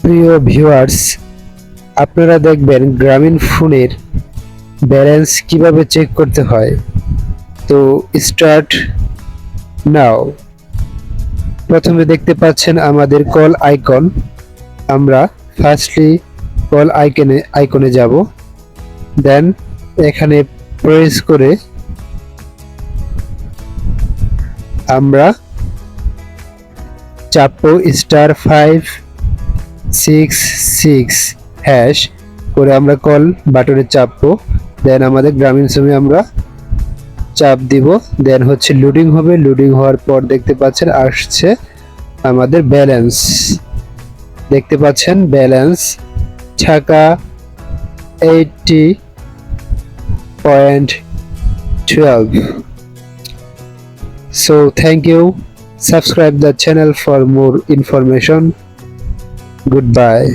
প্রিয় ভিউয়ার্স, আপনারা দেখবেন গ্রামীণ ফোনের ব্যালেন্স কিভাবে চেক করতে হয়। তো স্টার্ট নাও। প্রথমে দেখতে পাচ্ছেন আমাদের কল আইকন। আমরা ফার্স্টলি কল আইকনে যাব, দেন এখানে প্রেস করে আমরা চাপবো *566# করে আমরা কল বাটনে চাপবো। দেন আমাদের গ্রামীণ সিমে আমরা চাপ দিব, দেন হচ্ছে লোডিং হবে। লোডিং হওয়ার পর দেখতে পাচ্ছেন আসছে আমাদের ব্যালেন্স। দেখতে পাচ্ছেন ব্যালেন্স টাকা 80.12. So thank you. Subscribe the channel for more information. Goodbye.